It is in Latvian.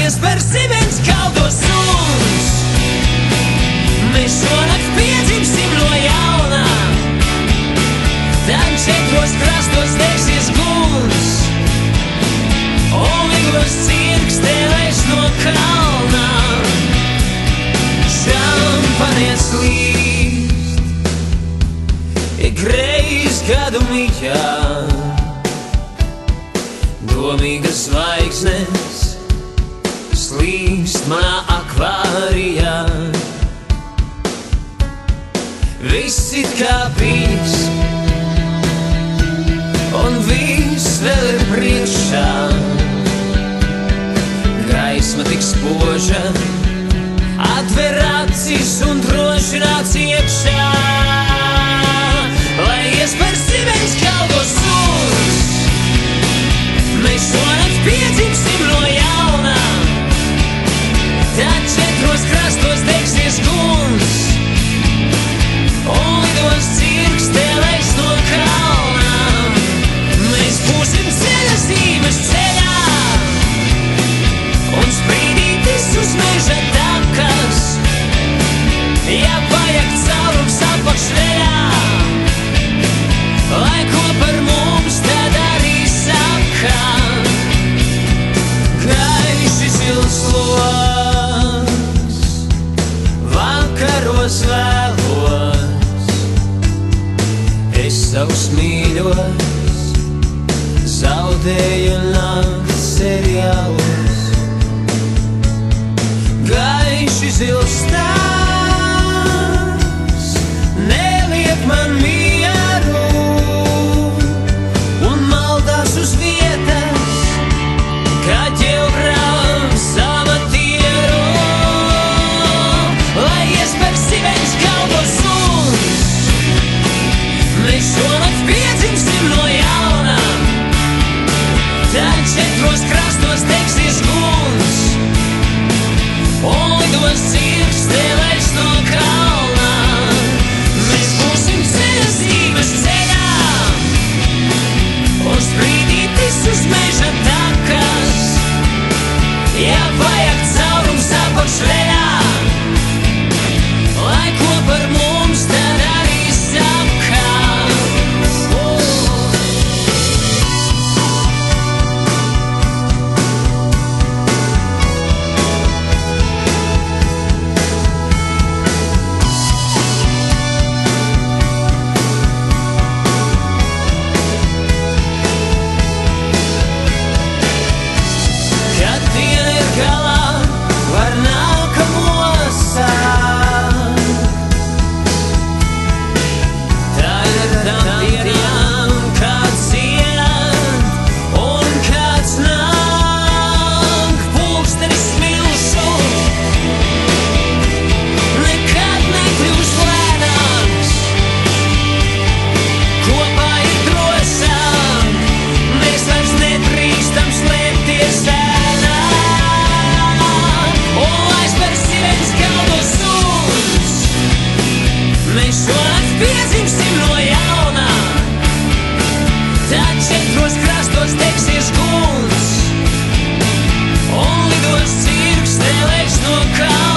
iespērsi viens kaldos suns. Mēs šonakt piedzimsim no jauna, tad četros krastos degsies guns, un ligos cirks tēlēs no kalna. Šampanietis līst, ikreiz gadu mijā, domīgas zvaigznes slīst manā akvārijā. Viss it kā bijis, un viss vēl ir priekšā. Gaisma tik spoža, atver acis un droši nāc iekšā. Lai iespērsi viens kaldos suns, mēs šonakt piedzimsim no jauna, tad četros krastos degsies guns, un lidos cirks tēlēs no kalna. Mēs būsim ceļa zīmes ceļā, un sprīdītis uz meža takas, ja vajag caurums apakšveļā, lai ko par mums tad arī saka. Gaiši zils logs, vakaros vēlos, es savus mīļos zaudēju nakts seriālos. Gaiši zils stāvs neliek man mieru, un maldās uz vietas, kā ģeogrāfs amatieru. Lai iespērsi viens kaldos suns, mēs šonakt piedzimsim no jauna, tad četros krastos degsies guns, un lidos cirks tēlēs no kalna. Mēs būsim ceļa zīmes ceļā, un sprīdītis uz meža takas, ja vajag caurums apakšveļā, lai ko par mums tad arī saka. Kad diena ir galā, var nākamo sākt. Tādām dienām kāds iet, un kāds nāk, pulkstenis smilšu nekad nekļūs lēnāks. Kopā ir drosām, mēs vairs nedrīkstam slēpties ēnā, un aizpērsi viens kaldos suns, mēs šonakt piedzimsim no jauna, tad četros krastos degsies guns, un lidos cirks tēlēs no kalna.